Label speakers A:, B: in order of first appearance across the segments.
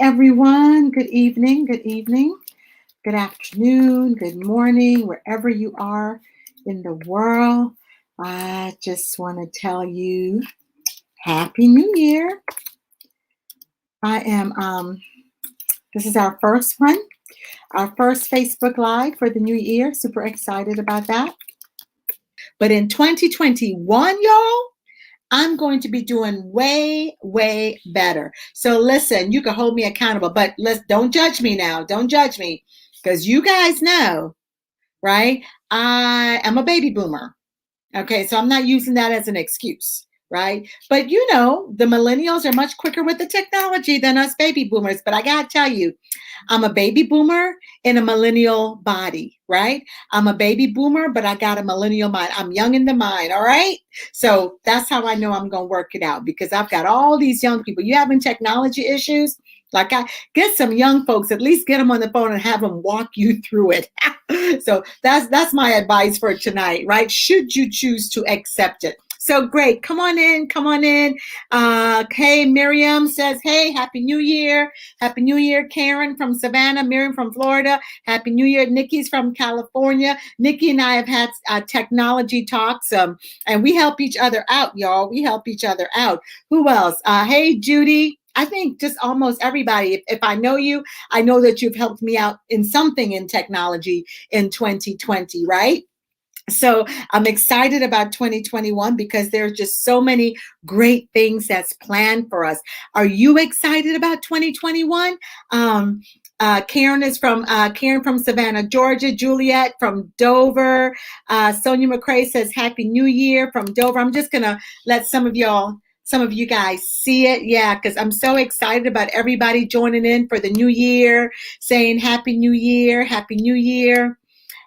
A: everyone. Good evening, good afternoon, good morning, wherever you are in the world. I just want to tell you Happy New Year. This is our first one, our first Facebook Live for the new year. Super excited about that. But in 2021, y'all, I'm going to be doing way, way better. So listen, you can hold me accountable, but don't judge me now. Don't judge me because you guys know, right? I am a baby boomer. Okay, so I'm not using that as an excuse, right? But the millennials are much quicker with the technology than us baby boomers. But I gotta tell you, I'm a baby boomer in a millennial body, right? I'm a baby boomer, but I got a millennial mind. I'm young in the mind, all right? So that's how I know I'm going to work it out because I've got all these young people. You having technology issues? Like I get some young folks, at least get them on the phone and have them walk you through it. So that's my advice for tonight, right? Should you choose to accept it. So great. Come on in. Hey, Miriam says, hey, Happy New Year. Happy New Year, Karen from Savannah, Miriam from Florida. Happy New Year, Nikki's from California. Nikki and I have had technology talks, and we help each other out, y'all. We help each other out. Who else? Hey, Judy. I think just almost everybody, if I know you, I know that you've helped me out in something in technology in 2020, right? So I'm excited about 2021 because there's just so many great things that's planned for us. Are you excited about 2021? Karen is from Savannah, Georgia. Juliet from Dover. Sonia McCrae says Happy New Year from Dover. I'm just gonna let some of you guys see it. Yeah, because I'm so excited about everybody joining in for the new year, saying Happy New Year, Happy New Year.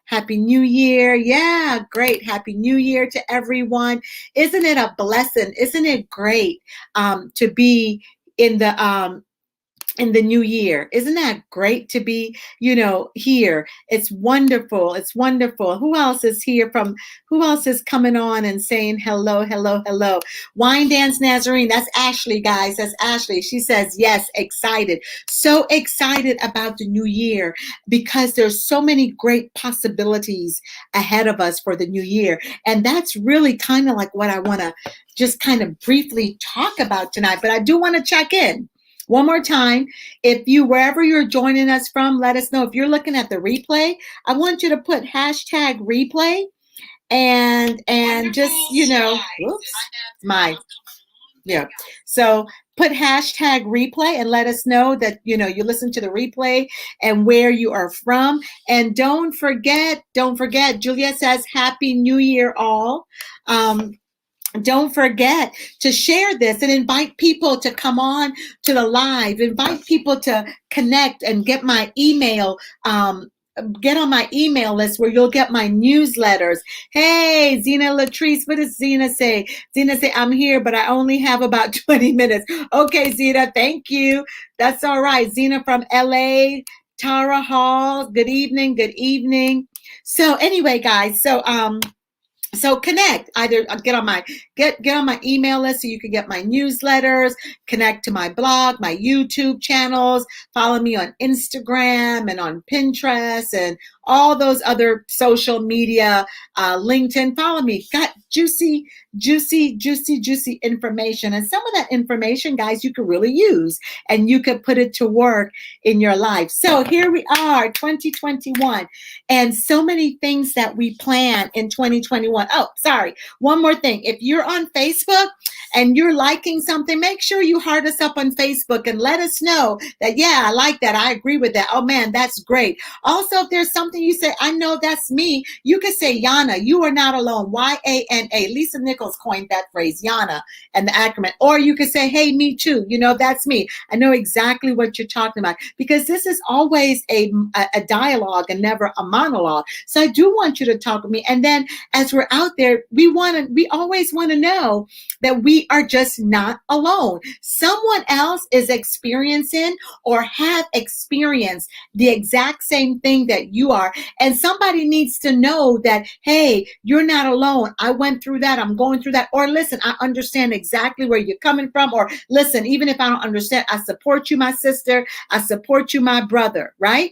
A: Happy New Year. Yeah, great. Happy New Year to everyone. Isn't it a blessing? Isn't it great to be in the new year? Isn't that great to be, here? It's wonderful. It's wonderful. Who else is coming on and saying hello, hello, hello? Wine Dance Nazarene. That's Ashley, guys. That's Ashley. She says, yes, excited. So excited about the new year because there's so many great possibilities ahead of us for the new year. And that's really kind of like what I want to just kind of briefly talk about tonight. But I do want to check in. One more time, wherever you're joining us from, let us know. If you're looking at the replay, I want you to put hashtag replay and just, so put hashtag replay and let us know that, you listen to the replay and where you are from. And don't forget, Juliet says Happy New Year all. Don't forget to share this and invite people to come on to the live. Invite people to connect and get my email. Get on my email list where you'll get my newsletters. Hey, Zena Latrice, what does Zena say? Zena say, I'm here, but I only have about 20 minutes. Okay, Zena, thank you. That's all right. Zena from LA, Tara Hall, good evening, good evening. So anyway, guys, so connect, either get on my email list so you can get my newsletters, connect to my blog, my YouTube channels, follow me on Instagram and on Pinterest and all those other social media, LinkedIn, follow me. Got juicy information. And some of that information, guys, you could really use and you could put it to work in your life. So here we are, 2021, and so many things that we plan in 2021. Oh, sorry. One more thing. If you're on Facebook and you're liking something, make sure you heart us up on Facebook and let us know that, yeah, I like that. I agree with that. Oh man, that's great. Also, if there's something you say, I know that's me, you could say Yana, you are not alone. Y-A-N-A. Lisa Nichols coined that phrase, Yana, and the acronym. Or you could say, hey, me too. That's me. I know exactly what you're talking about because this is always a dialogue and never a monologue. So I do want you to talk with me. And then as we're out there, we always want to know that we are just not alone. Someone else is experiencing or have experienced the exact same thing that you are. are. And somebody needs to know that, hey, you're not alone. I went through that. I'm going through that. Or listen, I understand exactly where you're coming from. Or listen, even if I don't understand, I support you, my sister. I support you, my brother, right?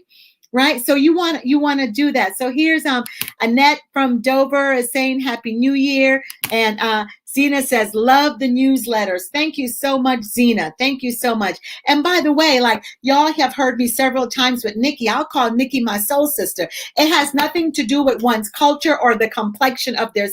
A: Right. So you want to do that. So here's Annette from Dover is saying Happy New Year. And Zena says, love the newsletters. Thank you so much, Zena. Thank you so much. And by the way, like y'all have heard me several times with Nikki, I'll call Nikki my soul sister. It has nothing to do with one's culture or the complexion of their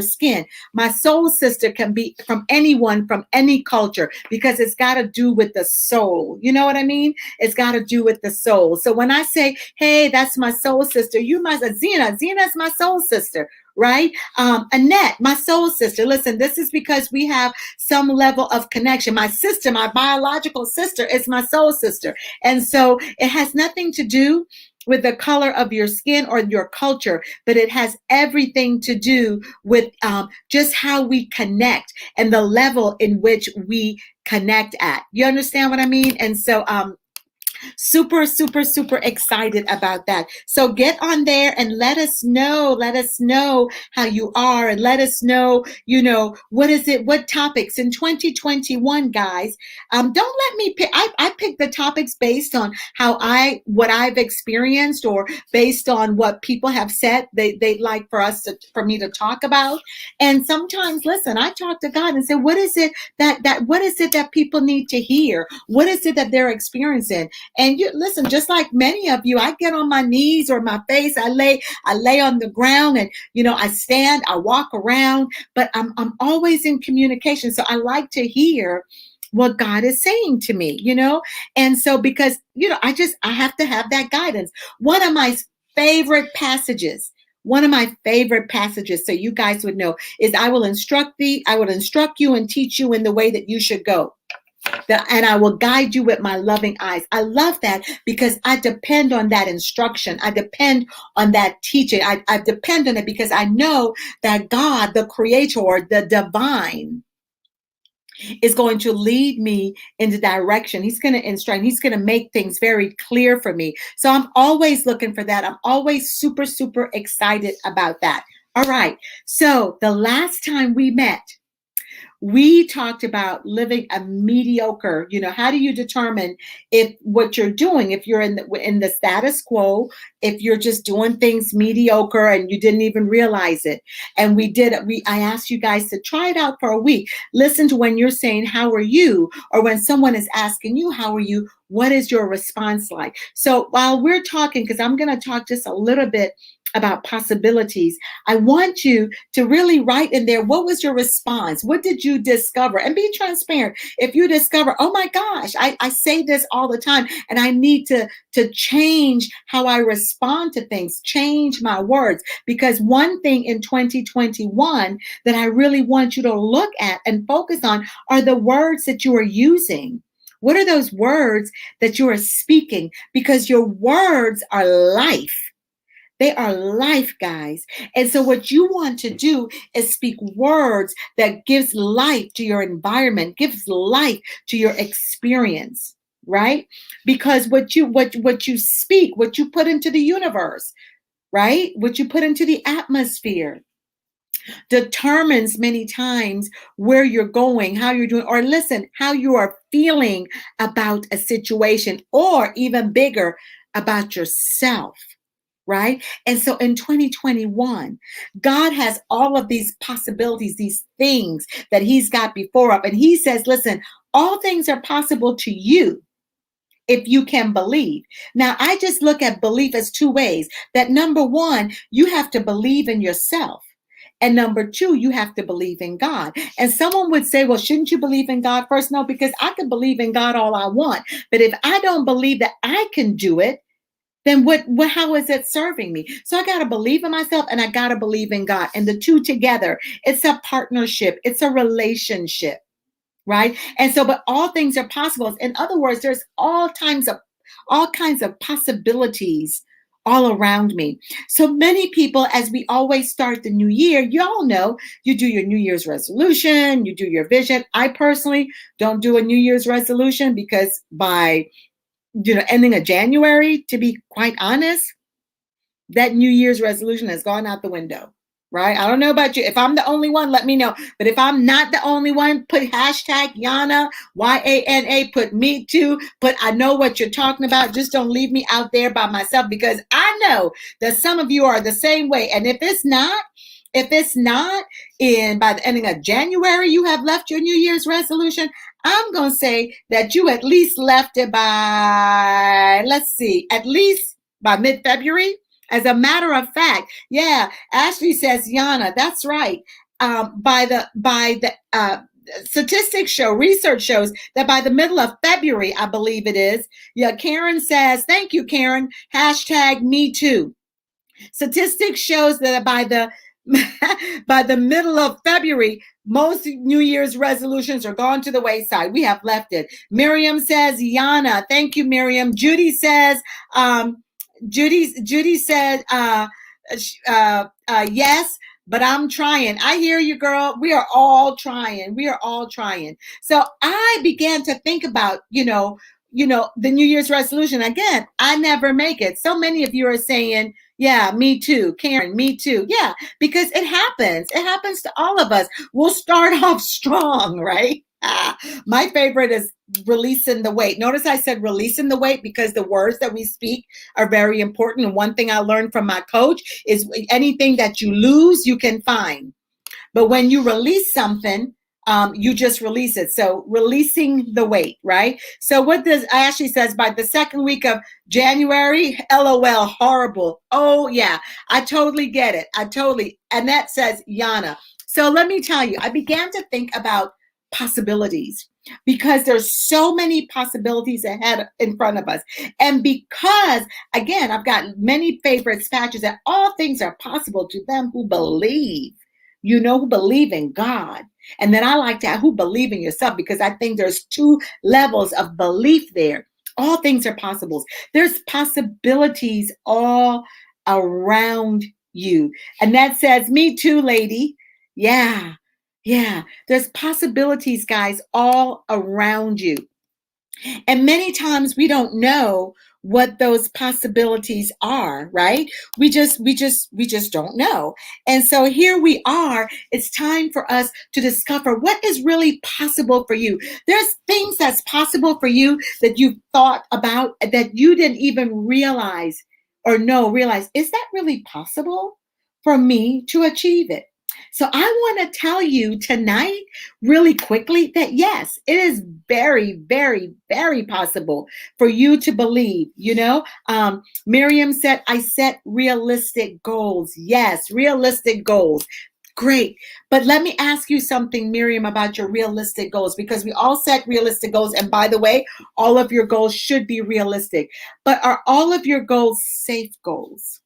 A: skin. My soul sister can be from anyone, from any culture, because it's got to do with the soul. You know what I mean? It's got to do with the soul. So when I say, hey, that's my soul sister, you might say, Zena's my soul sister. Right? Annette, my soul sister. Listen, this is because we have some level of connection. My sister, my biological sister, is my soul sister. And so it has nothing to do with the color of your skin or your culture, but it has everything to do with just how we connect and the level in which we connect at. You understand what I mean? And so super, super, super excited about that. So get on there and let us know how you are, and let us know, what is it, what topics in 2021, guys. Don't let me pick, I pick the topics based on what I've experienced, or based on what people have said they'd like for me to talk about. And sometimes, listen, I talk to God and say, what is it that people need to hear? What is it that they're experiencing? And you listen, just like many of you, I get on my knees or my face. I lay on the ground, and I stand, I walk around, but I'm always in communication. So I like to hear what God is saying to me, And so because I have to have that guidance. One of my favorite passages, so you guys would know, is I will instruct you and teach you in the way that you should go. And I will guide you with my loving eyes. I love that because I depend on that instruction. I depend on that teaching. I depend on it because I know that God, the creator, the divine, is going to lead me in the direction. He's going to instruct. He's going to make things very clear for me. So I'm always looking for that. I'm always super, super excited about that. All right. So the last time we met, we talked about living a mediocre, how do you determine if what you're doing, if you're in the status quo, if you're just doing things mediocre and you didn't even realize it. And I asked you guys to try it out for a week. Listen to when you're saying, how are you? Or when someone is asking you, how are you? What is your response like? So while we're talking, because I'm going to talk just a little bit about possibilities, I want you to really write in there, what was your response? What did you discover? And be transparent. If you discover, oh my gosh, I say this all the time, and I need to change how I respond to things, change my words. Because one thing in 2021 that I really want you to look at and focus on are the words that you are using. What are those words that you are speaking? Because your words are life. They are life, guys. And so what you want to do is speak words that gives life to your environment, gives life to your experience, right? Because what you speak, what you put into the universe, right? What you put into the atmosphere determines many times where you're going, how you're doing, or listen, how you are feeling about a situation, or even bigger, about yourself. Right? And so in 2021, God has all of these possibilities, these things that he's got before up. And he says, listen, all things are possible to you if you can believe. Now, I just look at belief as two ways. That number one, you have to believe in yourself. And number two, you have to believe in God. And someone would say, well, shouldn't you believe in God first? No, because I can believe in God all I want. But if I don't believe that I can do it, then how is it serving me? So I got to believe in myself, and I got to believe in God. And the two together, it's a partnership. It's a relationship, right? And so, but all things are possible. In other words, there's all kinds of possibilities all around me. So many people, as we always start the new year, you all know, you do your New Year's resolution, you do your vision. I personally don't do a New Year's resolution because by ending of January, to be quite honest, that New Year's resolution has gone out the window, right? I don't know about you. If I'm the only one, let me know. But if I'm not the only one, put hashtag Yana, YANA, put me too, put I know what you're talking about. Just don't leave me out there by myself, because I know that some of you are the same way. And if it's not in by the ending of January, you have left your New Year's resolution, I'm going to say that you at least left it by, let's see, at least by mid-February. As a matter of fact, yeah, Ashley says, Yana, that's right. By the statistics show, research shows that by the middle of February, I believe it is. Yeah, Karen says, thank you, Karen. Hashtag me too. Statistics shows that by the middle of February, most New Year's resolutions are gone to the wayside. We have left it. Miriam says, Yana, thank you, Miriam. Judy says, Judy said, yes, but I'm trying. I hear you, girl. We are all trying. So I began to think about, the New Year's resolution. Again, I never make it. So many of you are saying, yeah, me too. Karen, me too. Yeah, because it happens. It happens to all of us. We'll start off strong, right? My favorite is releasing the weight. Notice I said releasing the weight because the words that we speak are very important. And one thing I learned from my coach is anything that you lose, you can find. But when you release something, you just release it. So releasing the weight, right? So what does Ashley says by the second week of January, LOL, horrible. Oh yeah, I totally get it. Annette says, Yana. So let me tell you, I began to think about possibilities because there's so many possibilities ahead in front of us. And because, again, I've got many favorite patches that all things are possible to them who believe, who believe in God. And then I like to who believe in yourself, because I think there's two levels of belief there. All things are possible. There's possibilities all around you. And that says, me too, lady. Yeah. There's possibilities, guys, all around you. And many times we don't know what those possibilities are, right? We just don't know. And so here we are. It's time for us to discover what is really possible for you. There's things that's possible for you that you've thought about that you didn't even realize, is that really possible for me to achieve it? So I want to tell you tonight really quickly that yes, it is very, very, very possible for you to believe, Miriam said, I set realistic goals. Yes, realistic goals. Great. But let me ask you something, Miriam, about your realistic goals, because we all set realistic goals. And by the way, all of your goals should be realistic. But are all of your goals safe goals?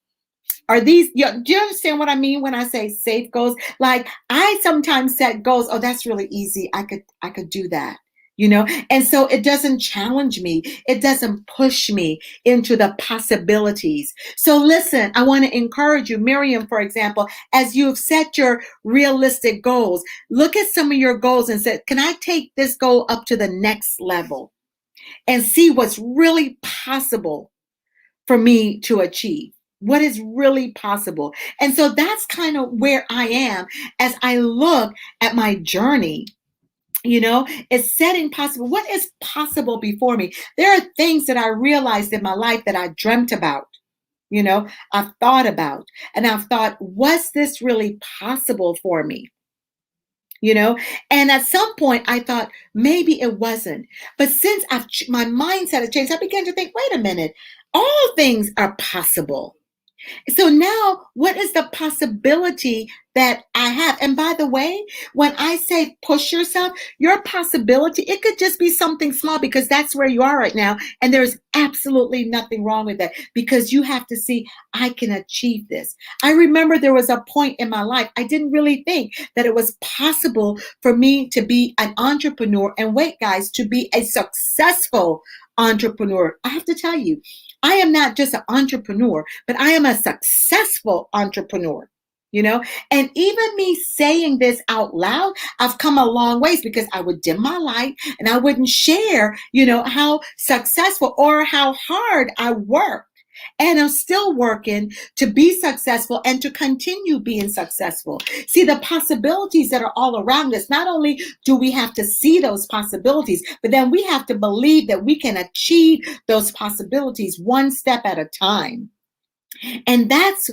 A: Are these, do you understand what I mean when I say safe goals? Like I sometimes set goals, oh, that's really easy. I could do that, And so it doesn't challenge me. It doesn't push me into the possibilities. So listen, I want to encourage you, Miriam, for example, as you've set your realistic goals, look at some of your goals and say, can I take this goal up to the next level and see what's really possible for me to achieve? What is really possible? And so that's kind of where I am as I look at my journey. It's setting possible. What is possible before me? There are things that I realized in my life that I dreamt about. I've thought about, and I've thought, was this really possible for me? And at some point I thought maybe it wasn't. But since my mindset had changed, I began to think, wait a minute, all things are possible. So now, what is the possibility that I have? And by the way, when I say push yourself, your possibility, it could just be something small because that's where you are right now. And there's absolutely nothing wrong with that because you have to see, I can achieve this. I remember there was a point in my life, I didn't really think that it was possible for me to be an entrepreneur. And wait, guys, to be a successful entrepreneur. I have to tell you, I am not just an entrepreneur, but I am a successful entrepreneur, and even me saying this out loud, I've come a long ways because I would dim my light and I wouldn't share, how successful or how hard I worked. and I'm still working to be successful and to continue being successful. See the possibilities that are all around us. Not only do we have to see those possibilities, but then we have to believe that we can achieve those possibilities one step at a time. And that's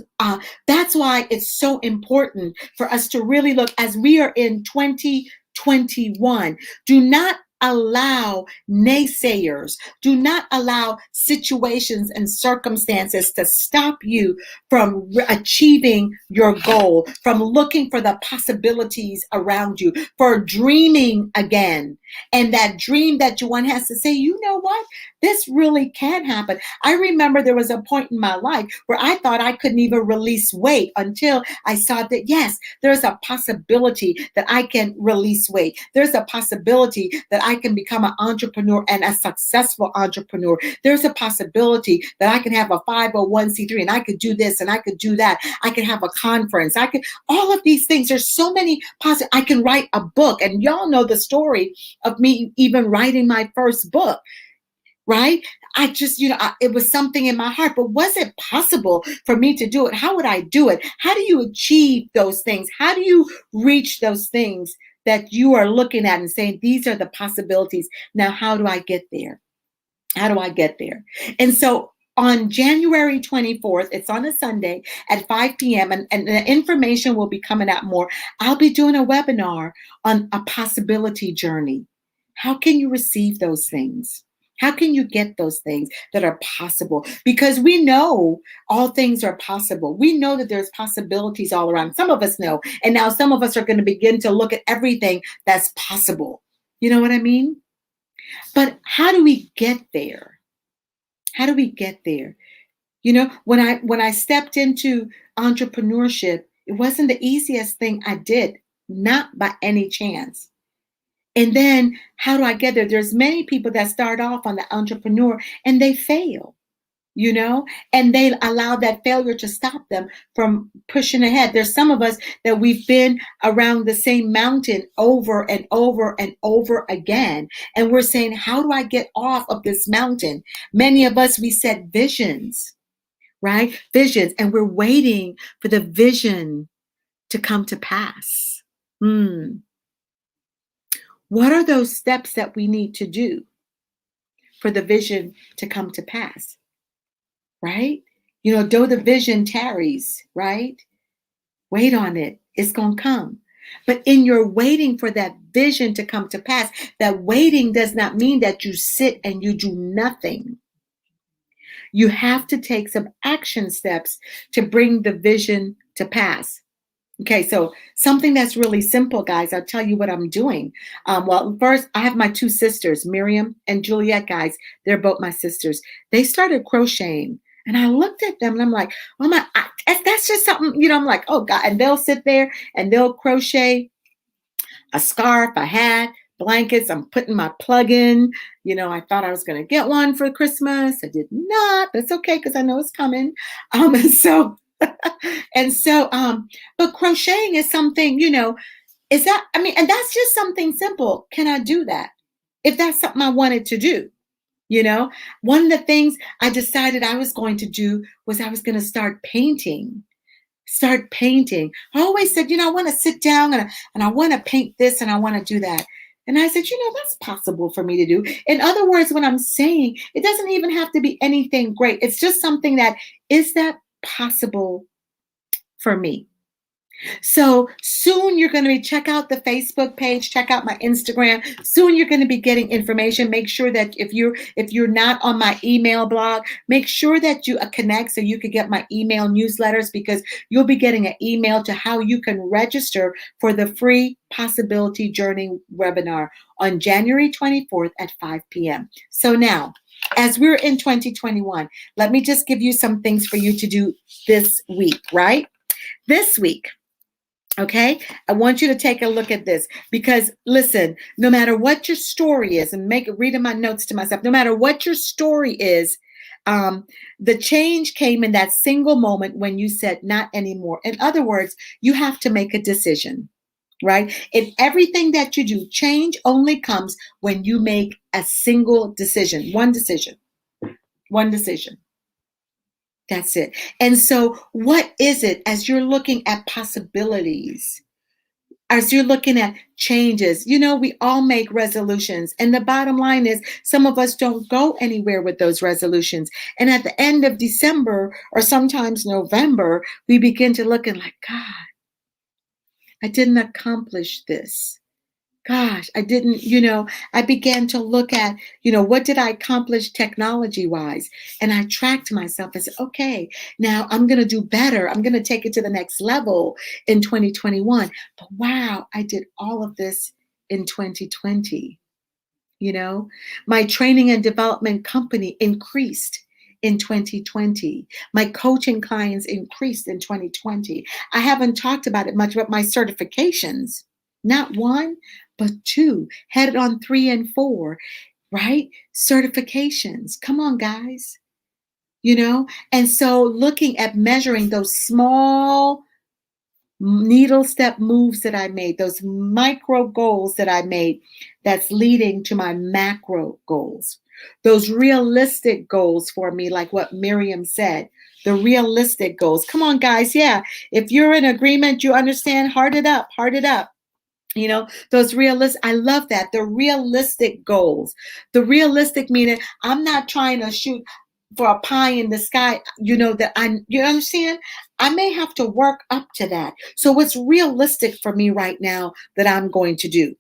A: why it's so important for us to really look as we are in 2021. Do not allow naysayers, do not allow situations and circumstances to stop you from achieving your goal, from looking for the possibilities around you, for dreaming again. And that dream that you want has to say, you know what? This really can happen. I remember there was a point in my life where I thought I couldn't even release weight until I saw that, yes, there's a possibility that I can release weight. There's a possibility that I can become an entrepreneur and a successful entrepreneur. There's a possibility that I can have a 501c3 and I could do this and I could do that. I could have a conference. I could, all of these things. There's so many possible. I can write a book, and y'all know the story of me even writing my first book. Right? I just, it was something in my heart, but was it possible for me to do it? How would I do it? How do you achieve those things? How do you reach those things that you are looking at and saying, these are the possibilities? Now, how do I get there? How do I get there? And so on January 24th, it's on a Sunday at 5 p.m., and the information will be coming out more. I'll be doing a webinar on a possibility journey. How can you receive those things? How can you get those things that are possible? Because we know all things are possible. We know that there's possibilities all around. Some of us know. And now some of us are going to begin to look at everything that's possible. You know what I mean? But how do we get there? How do we get there? When I stepped into entrepreneurship, it wasn't the easiest thing I did, not by any chance. And then how do I get there? There's many people that start off on the entrepreneur and they fail, and they allow that failure to stop them from pushing ahead. There's some of us that we've been around the same mountain over and over and over again. And we're saying, how do I get off of this mountain? Many of us, we set visions, right? Visions. And we're waiting for the vision to come to pass. What are those steps that we need to do for the vision to come to pass? Right? Though the vision tarries, right? Wait on it. It's going to come. But in your waiting for that vision to come to pass, that waiting does not mean that you sit and you do nothing. You have to take some action steps to bring the vision to pass. Okay, so something that's really simple, guys. I'll tell you what I'm doing. Well, first, I have my two sisters, Miriam and Juliet, guys. They're both my sisters. They started crocheting. And I looked at them and I'm like, oh my, that's just something, I'm like, oh God. And they'll sit there and they'll crochet a scarf, a hat, blankets. I'm putting my plug in. I thought I was going to get one for Christmas. I did not. That's okay because I know it's coming. But crocheting is something, and that's just something simple. Can I do that? If that's something I wanted to do, one of the things I decided I was going to do was I was going to start painting. I always said, I want to sit down and I want to paint this and I want to do that. And I said, that's possible for me to do. In other words, what I'm saying, it doesn't even have to be anything great. It's just something that is that possible for me. So soon you're going to check out the Facebook page, check out my Instagram. Soon you're going to be getting information. Make sure that if you're not on my email blog, make sure that you connect so you can get my email newsletters, because you'll be getting an email to how you can register for the free Possibility Journey webinar on January 24th at 5 p.m. So now, as we're in 2021, let me just give you some things for you to do this week, right? This week. Okay, I want you to take a look at this, because listen, no matter what your story is, and reading my notes to myself, no matter what your story is, the change came in that single moment when you said not anymore. In other words, you have to make a decision, right? In everything that you do, change only comes when you make a single decision, one decision. That's it. And so what is it as you're looking at possibilities? As you're looking at changes, we all make resolutions. And the bottom line is some of us don't go anywhere with those resolutions. And at the end of December or sometimes November, we begin to look and like, God, I didn't accomplish this. Gosh, I didn't, I began to look at, what did I accomplish technology wise? And I tracked myself and said, okay, now I'm going to do better. I'm going to take it to the next level in 2021. But wow, I did all of this in 2020. My training and development company increased in 2020. My coaching clients increased in 2020. I haven't talked about it much, but my certifications, not one, but two, headed on 3 and 4, right? Certifications. Come on, guys. And so looking at measuring those small needle step moves that I made, those micro goals that I made, that's leading to my macro goals, those realistic goals for me, like what Miriam said, the realistic goals. Come on, guys. Yeah. If you're in agreement, you understand, heart it up, heart it up. Those realistic, I love that. The realistic goals, the realistic meaning I'm not trying to shoot for a pie in the sky, you understand? I may have to work up to that. So what's realistic for me right now that I'm going to do?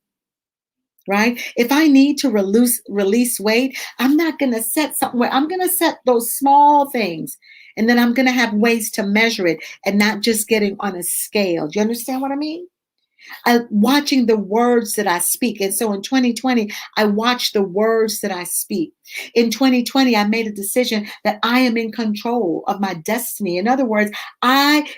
A: Right? If I need to release weight, I'm not going to set something where I'm going to set those small things. And then I'm going to have ways to measure it and not just getting on a scale. Do you understand what I mean? Watching the words that I speak. And so in 2020, I watched the words that I speak. In 2020, I made a decision that I am in control of my destiny. In other words,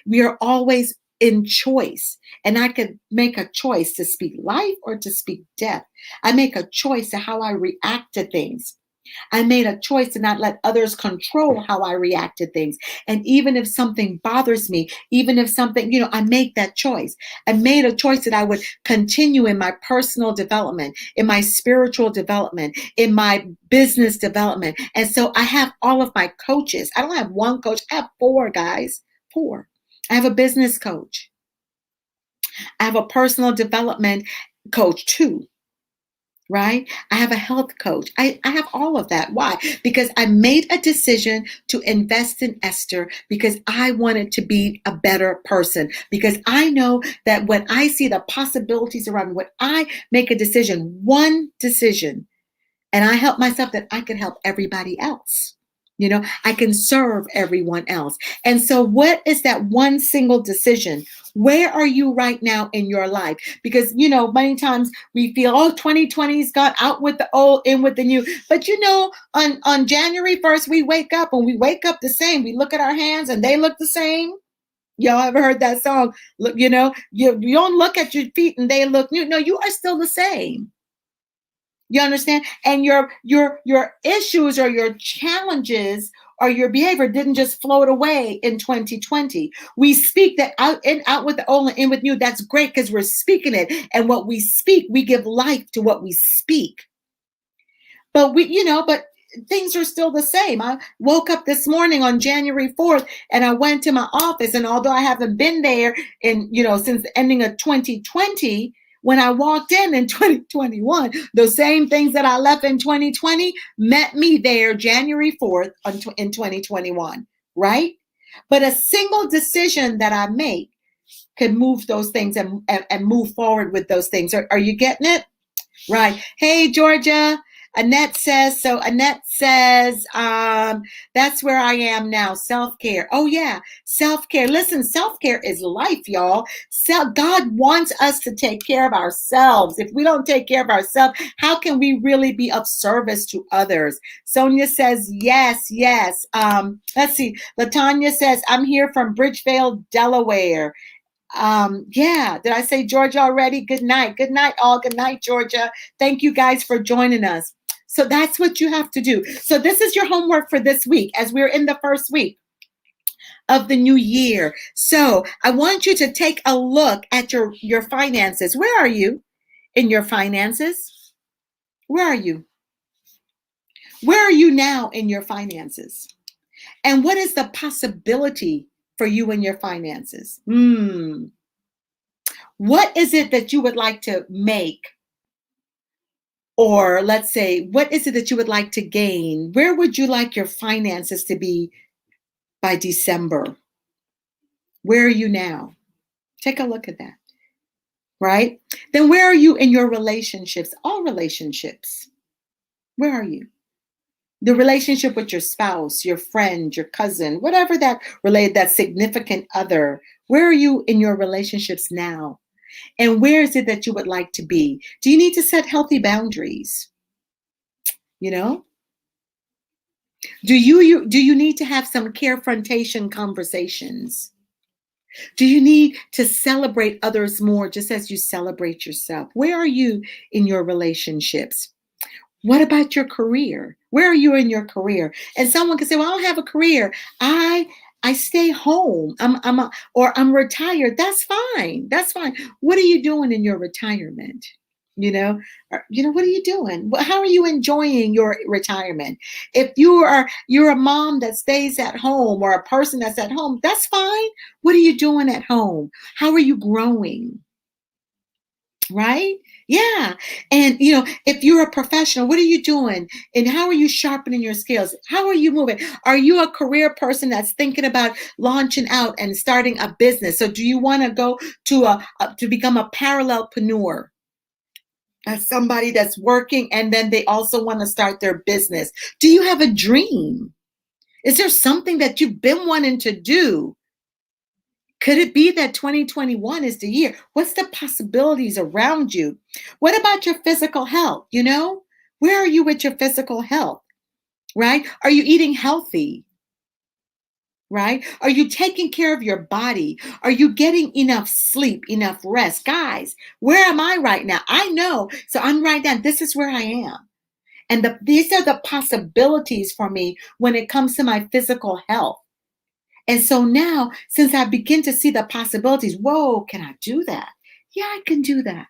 A: we are always in choice, and I could make a choice to speak life or to speak death. I make a choice to how I react to things. I made a choice to not let others control how I react to things. And even if something bothers me, even if something, I make that choice. I made a choice that I would continue in my personal development, in my spiritual development, in my business development. And so I have all of my coaches. I don't have one coach. I have 4, guys. 4. I have a business coach. I have a personal development coach, 2. Right? I have a health coach. I have all of that. Why? Because I made a decision to invest in Esther because I wanted to be a better person. Because I know that when I see the possibilities around, when I make a decision, one decision, and I help myself, that I can help everybody else. I can serve everyone else. And so what is that one single decision? Where are you right now in your life? Because, many times we feel, 2020's got out with the old, in with the new. But, on January 1st, we wake up and we wake up the same. We look at our hands and they look the same. Y'all ever heard that song? Look, you don't look at your feet and they look new. No, you are still the same. You understand? And your issues or your challenges or your behavior didn't just float away in 2020. We speak that out with the old and in with new. That's great because we're speaking it. And what we speak, we give life to what we speak. But but things are still the same. I woke up this morning on January 4th and I went to my office. And although I haven't been there since the ending of 2020, when I walked in 2021, those same things that I left in 2020 met me there January 4th in 2021, right? But a single decision that I make could move those things and move forward with those things. Are you getting it? Right. Hey, Georgia. Annette says, that's where I am now. Self-care. Oh yeah. Self-care. Listen, self-care is life, y'all. God wants us to take care of ourselves. If we don't take care of ourselves, how can we really be of service to others? Sonia says, yes. Let's see. LaTanya says, I'm here from Bridgevale, Delaware. Did I say Georgia already? Good night all. Good night, Georgia. Thank you guys for joining us. So that's what you have to do. So this is your homework for this week as we're in the first week of the new year. So I want you to take a look at your finances. Where are you in your finances? Where are you? Where are you now in your finances? And what is the possibility for you and your finances? What is it that you would like to make? Or let's say, what is it that you would like to gain? Where would you like your finances to be by December? Where are you now? Take a look at that, right? Then where are you in your relationships? All relationships. Where are you? The relationship with your spouse, your friend, your cousin, whatever that significant other. Where are you in your relationships now? And where is it that you would like to be? Do you need to set healthy boundaries? You know, do you need to have some confrontation conversations? Do you need to celebrate others more just as you celebrate yourself? Where are you in your relationships? What about your career? Where are you in your career? And someone can say, "Well, I don't have a career. I stay home. Or I'm retired." That's fine. That's fine. What are you doing in your retirement? What are you doing? How are you enjoying your retirement? If you're a mom that stays at home or a person that's at home, that's fine. What are you doing at home? How are you growing? Right? Yeah. And if you're a professional, what are you doing? And how are you sharpening your skills? How are you moving? Are you a career person that's thinking about launching out and starting a business? So do you want to go to become a parallelpreneur? As somebody that's working and then they also want to start their business. Do you have a dream? Is there something that you've been wanting to do? Could it be that 2021 is the year? What's the possibilities around you? What about your physical health? Where are you with your physical health? Right? Are you eating healthy? Right? Are you taking care of your body? Are you getting enough sleep, enough rest? Guys, where am I right now? I know. So I'm right now. This is where I am. And these are the possibilities for me when it comes to my physical health. And so now, since I begin to see the possibilities, whoa, can I do that? Yeah, I can do that.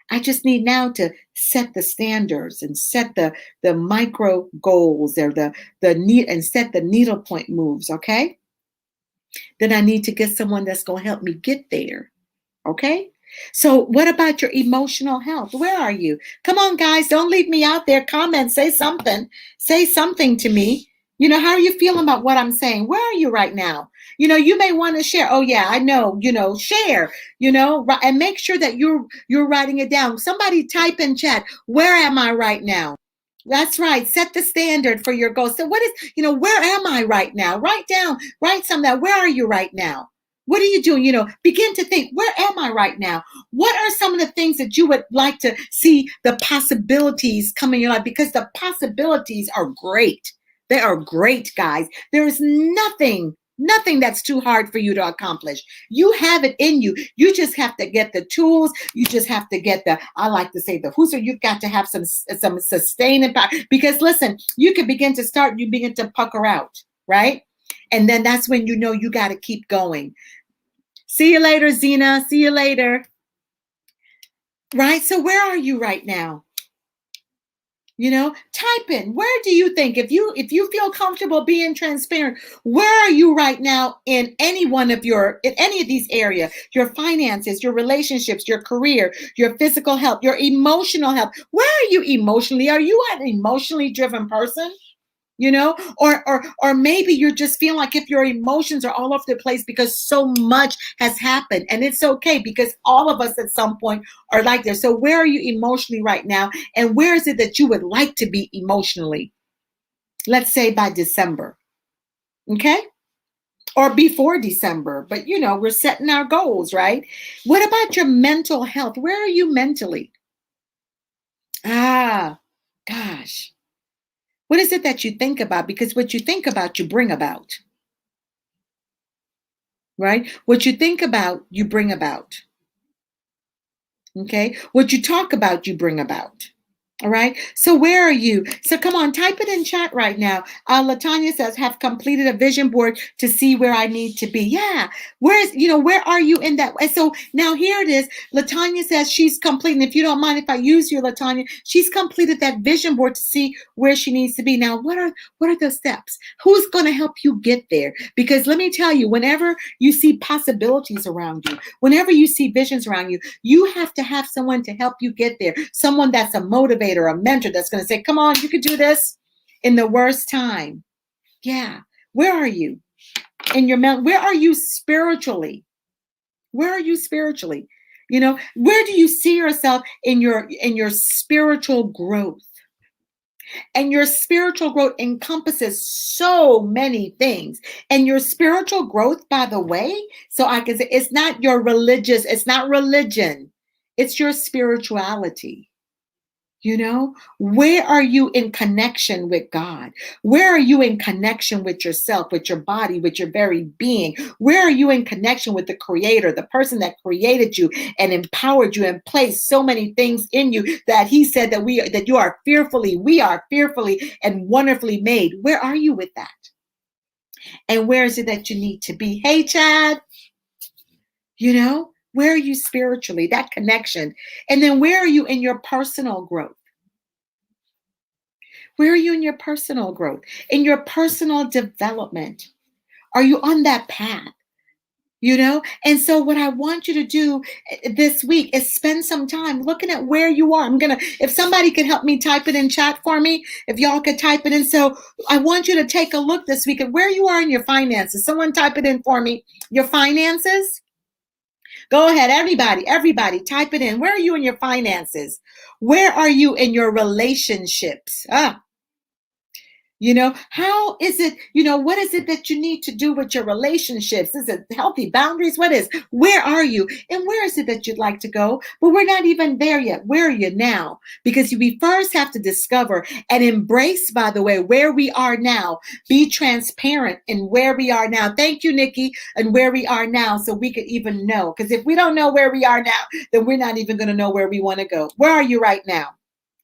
A: I just need now to set the standards and set the micro goals or the need and set the needle point moves, okay? Then I need to get someone that's going to help me get there. Okay? So what about your emotional health? Where are you? Come on, guys, don't leave me out there. Comment, say something. Say something to me. How are you feeling about what I'm saying? Where are you right now? You may want to share. Oh yeah, I know, share, and make sure that you're writing it down. Somebody type in chat, where am I right now? That's right. Set the standard for your goals. So where am I right now? Write some down. Where are you right now? What are you doing? Begin to think, where am I right now? What are some of the things that you would like to see the possibilities come in your life? Because the possibilities are great. They are great, guys. There is nothing that's too hard for you to accomplish. You have it in you. You just have to get the tools. You just have to get I like to say the who's. You've got to have some sustaining power. Because listen, you can begin to start, you begin to pucker out, right? And then that's when you got to keep going. See you later, Zena. See you later. Right? So where are you right now? Type in, where do you think, if you feel comfortable being transparent, where are you right now in any of these areas, your finances, your relationships, your career, your physical health, your emotional health? Where are you emotionally? Are you an emotionally driven person? Or maybe you're just feeling like if your emotions are all over the place because so much has happened, and it's okay because all of us at some point are like this. So where are you emotionally right now? And where is it that you would like to be emotionally? Let's say by December. Okay? Or before December, but we're setting our goals, right? What about your mental health? Where are you mentally? Gosh. What is it that you think about? Because what you think about, you bring about. Right? What you think about, you bring about. Okay? What you talk about, you bring about. All right. So where are you? So come on, type it in chat right now. Latanya says, have completed a vision board to see where I need to be. Yeah. Where are you in that? And so now here it is. Latanya says she's completing. If you don't mind if I use you, Latanya, she's completed that vision board to see where she needs to be. Now, what are the steps? Who's going to help you get there? Because let me tell you, whenever you see possibilities around you, whenever you see visions around you, you have to have someone to help you get there. Someone that's a motivator, a mentor that's going to say, come on, you can do this in the worst time. Yeah. Where are you in your where are you spiritually? Where are you spiritually? Where do you see yourself in your spiritual growth? And your spiritual growth encompasses so many things. And your spiritual growth, by the way, so I can say it's not it's not religion, it's your spirituality. Where are you in connection with God? Where are you in connection with yourself, with your body, with your very being? Where are you in connection with the Creator, the person that created you and empowered you and placed so many things in you that He said that we are fearfully and wonderfully made? Where are you with that? And where is it that you need to be? Hey, Chad, where are you spiritually? That connection. And then where are you in your personal growth? Where are you in your personal growth, in your personal development? Are you on that path? And so what I want you to do this week is spend some time looking at where you are. If somebody could help me type it in chat for me, if y'all could type it in. So I want you to take a look this week at where you are in your finances. Someone type it in for me. Your finances. Go ahead, everybody, type it in. Where are you in your finances? Where are you in your relationships? How is it, what is it that you need to do with your relationships? Is it healthy boundaries? Where are you? And where is it that you'd like to go? But we're not even there yet. Where are you now? Because we first have to discover and embrace, by the way, where we are now. Be transparent in where we are now. Thank you, Nikki, and where we are now so we could even know. Because if we don't know where we are now, then we're not even going to know where we want to go. Where are you right now?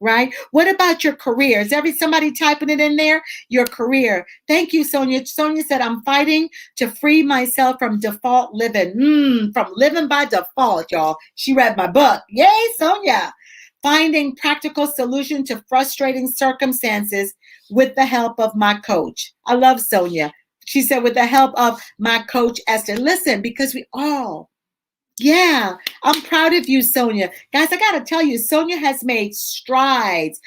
A: Right? What about your career? Is somebody typing it in there? Your career. Thank you, Sonia. Sonia said, I'm fighting to free myself from default living. From living by default, y'all. She read my book. Yay, Sonia. Finding practical solution to frustrating circumstances with the help of my coach. I love Sonia. She said, with the help of my coach, Esther. Listen, because we all, yeah, I'm proud of you, Sonia. Guys, I got to tell you, Sonia has made strides,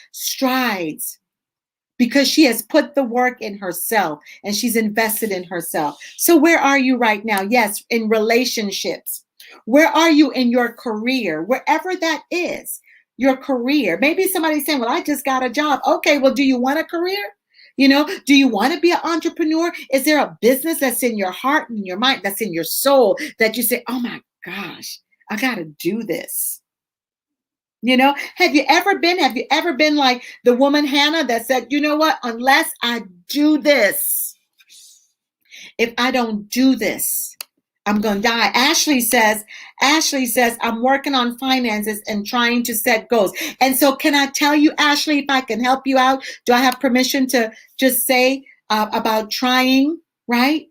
A: because she has put the work in herself and she's invested in herself. So where are you right now? Yes, in relationships. Where are you in your career? Wherever that is, your career. Maybe somebody's saying, well, I just got a job. Okay, well, do you want a career? Do you want to be an entrepreneur? Is there a business that's in your heart and your mind, that's in your soul, that you say, oh my gosh, I got to do this? Have you ever been like the woman Hannah that said, you know what, unless I do this, if I don't do this, I'm going to die. Ashley says, I'm working on finances and trying to set goals. And so can I tell you, Ashley, if I can help you out, do I have permission to just say about trying, right?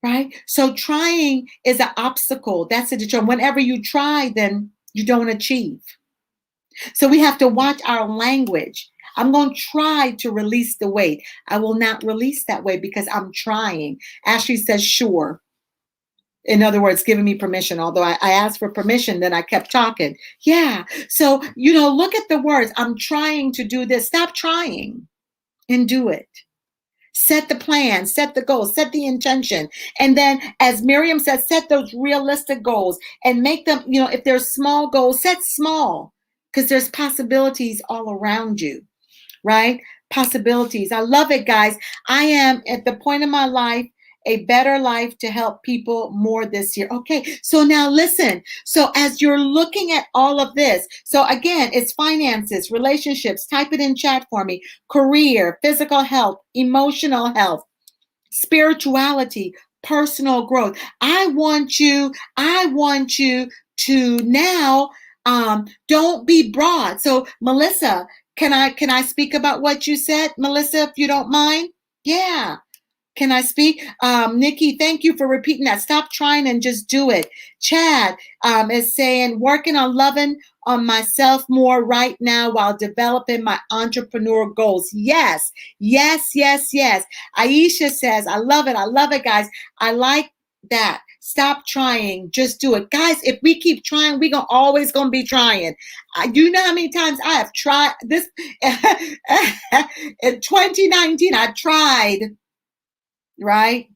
A: Right? So trying is an obstacle. That's a deterrent. Whenever you try, then you don't achieve. So we have to watch our language. I'm going to try to release the weight. I will not release that weight because I'm trying. Ashley says, sure. In other words, giving me permission. Although I asked for permission, then I kept talking. Yeah. So, look at the words. I'm trying to do this. Stop trying and do it. Set the plan, set the goals, set the intention. And then, as Miriam said, set those realistic goals and make them, if there's small goals, set small, because there's possibilities all around you, right? Possibilities. I love it, guys. I am at the point in my life, a better life to help people more this year. Okay, so now listen. So as you're looking at all of this, so again, it's finances, relationships, type it in chat for me, career, physical health, emotional health, spirituality, personal growth. I want you to now Don't be broad. So Melissa, can I speak about what you said, Melissa, if you don't mind? Yeah. Can I speak? Nikki, thank you for repeating that. Stop trying and just do it. Chad is saying, working on loving on myself more right now while developing my entrepreneur goals. Yes, yes, yes, yes. Aisha says, I love it. I love it, guys. I like that. Stop trying. Just do it. Guys, if we keep trying, we're always going to be trying. Do you know how many times I have tried this? In 2019, I tried, right,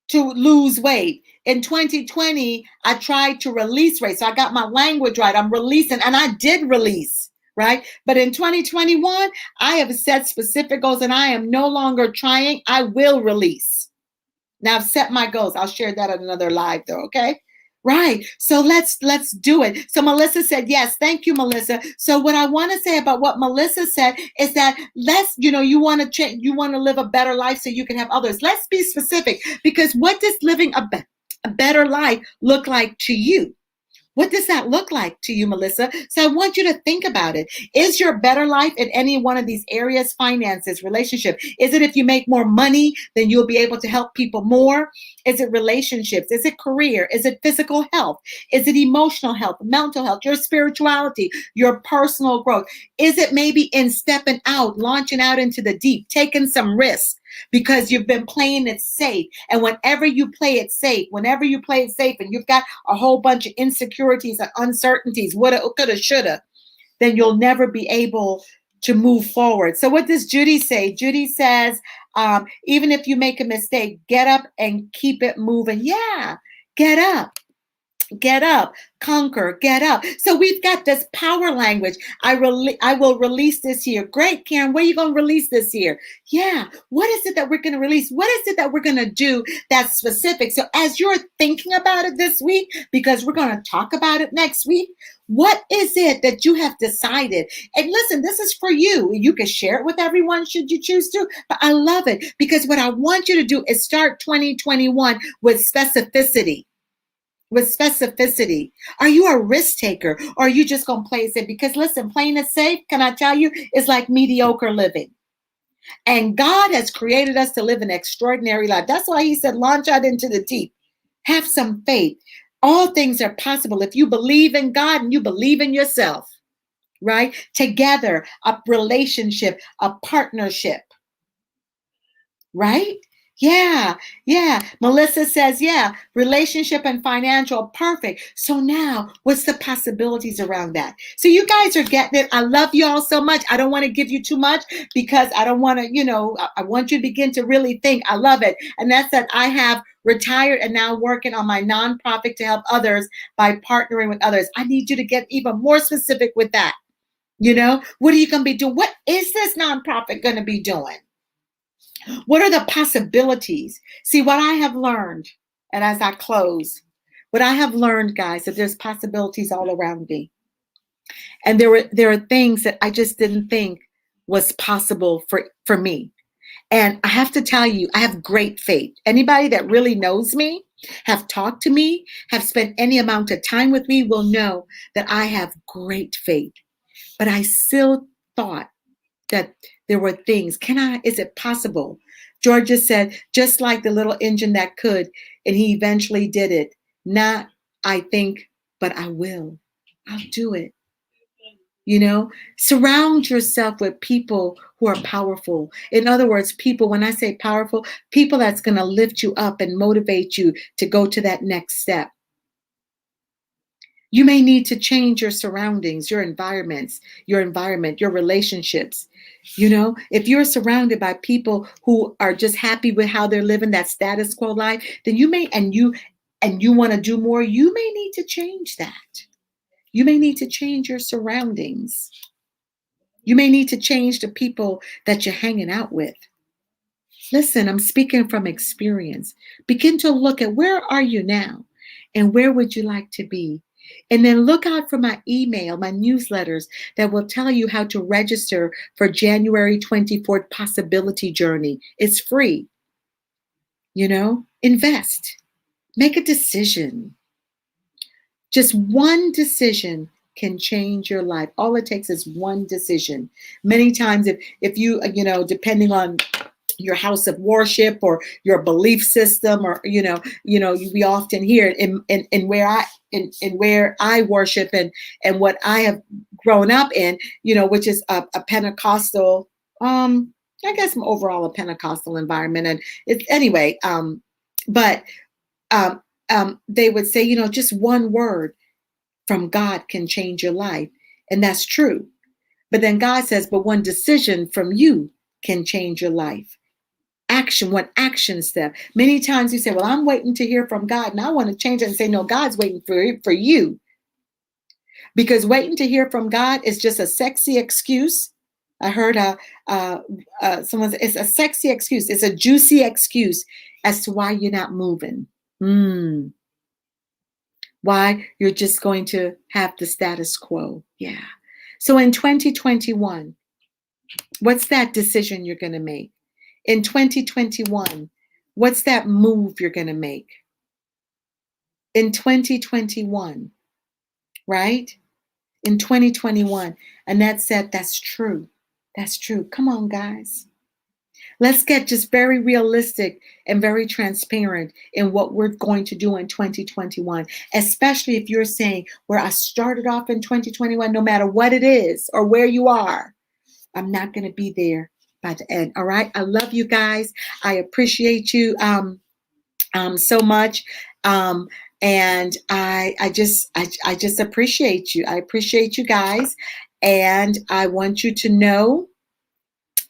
A: to lose weight. In 2020, I tried to release weight. So I got my language right. I'm releasing, and I did release, right? But in 2021, I have set specific goals and I am no longer trying. I will release. Now I've set my goals. I'll share that on another live though, okay? Right. So let's do it. So Melissa said, yes, thank you, Melissa. So what I want to say about what Melissa said is that you want to change, you want to live a better life so you can have others. Let's be specific, because what does living a better life look like to you? What does that look like to you, Melissa? So I want you to think about it. Is your better life in any one of these areas? Finances, relationship? Is it if you make more money, then you'll be able to help people more? Is it relationships? Is it career? Is it physical health? Is it emotional health, mental health, your spirituality, your personal growth? Is it maybe in stepping out, launching out into the deep, taking some risks? Because you've been playing it safe. And whenever you play it safe and you've got a whole bunch of insecurities and uncertainties, woulda, coulda, shoulda, then you'll never be able to move forward. So what does Judy say? Judy says, even if you make a mistake, get up and keep it moving. Yeah, get up. Get up, conquer, get up. So we've got this power language. I will release this year. Great, Karen. What are you going to release this year? Yeah. What is it that we're going to release? What is it that we're going to do that's specific? So as you're thinking about it this week, because we're going to talk about it next week, what is it that you have decided? And listen, this is for you. You can share it with everyone should you choose to, but I love it because what I want you to do is start 2021 with specificity. Are you a risk taker, or are you just going to play it safe? Because listen, playing it safe, can I tell you, is like mediocre living. And God has created us to live an extraordinary life. That's why he said, launch out into the deep. Have some faith. All things are possible if you believe in God and you believe in yourself, right? Together, a relationship, a partnership, right? Yeah, yeah. Melissa says, yeah, relationship and financial, perfect. So now, what's the possibilities around that? So you guys are getting it. I love you all so much. I don't want to give you too much because I don't want to, I want you to begin to really think. I love it. And that's that I have retired and now working on my nonprofit to help others by partnering with others. I need you to get even more specific with that. What are you going to be doing? What is this nonprofit going to be doing? What are the possibilities? See, what I have learned, and as I close, what I have learned, guys, that there's possibilities all around me. And there are things that I just didn't think was possible for me. And I have to tell you, I have great faith. Anybody that really knows me, have talked to me, have spent any amount of time with me will know that I have great faith. But I still thought that there were things. Is it possible? Georgia said, just like the little engine that could, and he eventually did it. Not, I think, but I will. I'll do it. Surround yourself with people who are powerful. In other words, people, when I say powerful, people that's going to lift you up and motivate you to go to that next step. You may need to change your surroundings, your environment, your relationships. If you're surrounded by people who are just happy with how they're living that status quo life, then you may, and you want to do more, you may need to change that. You may need to change your surroundings. You may need to change the people that you're hanging out with. Listen, I'm speaking from experience. Begin to look at where are you now and where would you like to be? And then look out for my email, my newsletters that will tell you how to register for January 24th Possibility Journey. It's free. Invest. Make a decision. Just one decision can change your life. All it takes is one decision. Many times, if you, depending on your house of worship or your belief system, or we often hear in where I worship and what I have grown up in, which is a Pentecostal, I guess overall a Pentecostal environment, and it's anyway, but they would say, just one word from God can change your life, and that's true. But then God says, but one decision from you can change your life. Action, one action step. Many times you say, well, I'm waiting to hear from God, and I want to change it and say, no, God's waiting for you. Because waiting to hear from God is just a sexy excuse. I heard someone say, it's a sexy excuse. It's a juicy excuse as to why you're not moving. Why you're just going to have the status quo. Yeah. So in 2021, what's that decision you're going to make? In 2021, what's that move you're going to make? In 2021, right? In 2021. Annette said, that's true. That's true. Come on, guys. Let's get just very realistic and very transparent in what we're going to do in 2021, especially if you're saying, where I started off in 2021, no matter what it is or where you are, I'm not going to be there by the end. All right. I love you guys. I appreciate you so much. And I just appreciate you. I appreciate you guys. And I want you to know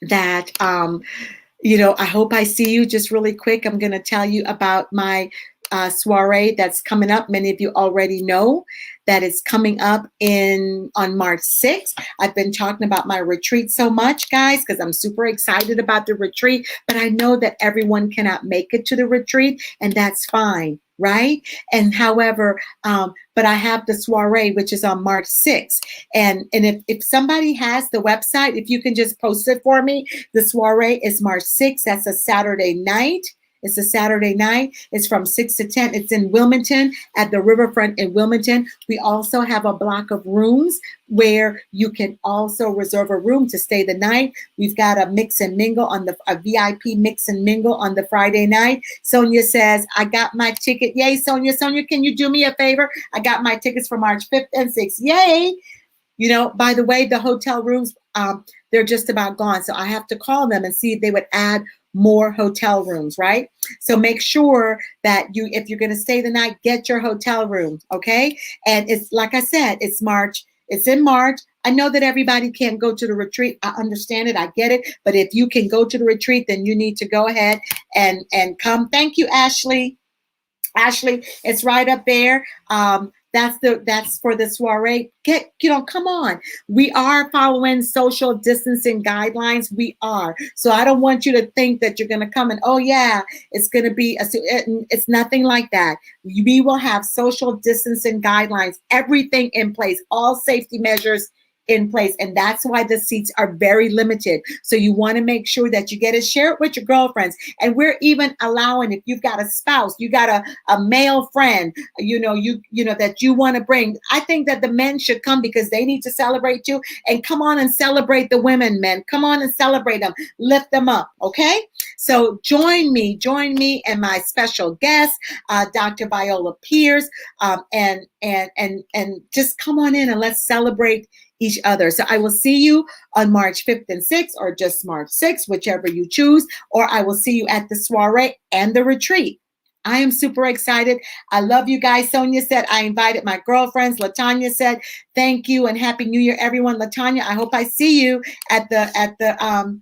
A: that, I hope I see you. Just really quick, I'm going to tell you about my soiree that's coming up. Many of you already know that it's coming up on March 6th. I've been talking about my retreat so much, guys, because I'm super excited about the retreat, but I know that everyone cannot make it to the retreat, and that's fine. Right? And however, but I have the soiree, which is on March 6th. And if somebody has the website, if you can just post it for me, the soiree is March 6th. That's a Saturday night. It's a Saturday night. It's from 6 to 10. It's in Wilmington, at the riverfront in Wilmington. We also have a block of rooms where you can also reserve a room to stay the night. We've got a mix and mingle a VIP mix and mingle on the Friday night. Sonia says, I got my ticket. Yay, Sonia. Sonia, can you do me a favor? I got my tickets for March 5th and 6th. Yay. By the way, the hotel rooms, they're just about gone. So I have to call them and see if they would add more hotel rooms, right? So make sure that if you're going to stay the night, get your hotel room, okay? And it's like I said, it's March. It's in March. I know that everybody can't go to the retreat. I understand it. I get it. But if you can go to the retreat, then you need to go ahead and come. Thank you, Ashley. Ashley, it's right up there. That's for the soiree. Come on. We are following social distancing guidelines. We are. So I don't want you to think that you're going to come and, oh yeah, it's going to be, it's nothing like that. We will have social distancing guidelines, everything in place, all safety measures in place. And that's why the seats are very limited. So you want to make sure that you get it, share it with your girlfriends. And we're even allowing, if you've got a spouse, you got a male friend, that you want to bring. I think that the men should come because they need to celebrate you. And come on and celebrate the women, men. Come on and celebrate them. Lift them up. Okay. So join me and my special guest, Dr. Viola Pierce, and just come on in and let's celebrate each other. So I will see you on March 5th and 6th, or just March 6th, whichever you choose, or I will see you at the soiree and the retreat. I am super excited. I love you guys. Sonia said, I invited my girlfriends. Latanya said, thank you and Happy New Year, everyone. Latanya, I hope I see you at the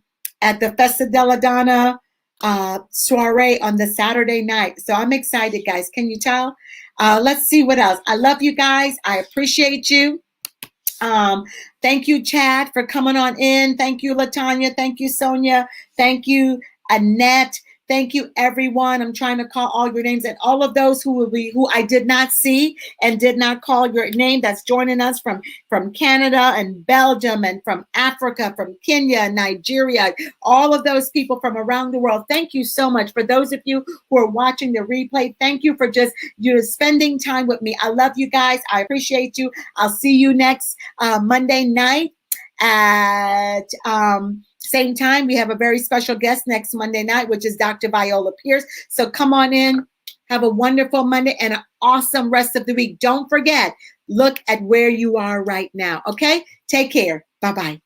A: Festa della Donna soiree on the Saturday night. So I'm excited, guys. Can you tell? Let's see what else. I love you guys. I appreciate you. Thank you, Chad, for coming on in. Thank you, Latanya. Thank you, Sonia. Thank you, Annette. Thank you, everyone. I'm trying to call all your names, and all of those who I did not see and did not call your name that's joining us from Canada and Belgium and from Africa, from Kenya, Nigeria, all of those people from around the world. Thank you so much. For those of you who are watching the replay, thank you for just spending time with me. I love you guys. I appreciate you. I'll see you next Monday night at same time. We have a very special guest next Monday night, which is Dr. Viola Pierce. So come on in. Have a wonderful Monday and an awesome rest of the week. Don't forget, look at where you are right now. Okay? Take care. Bye-bye.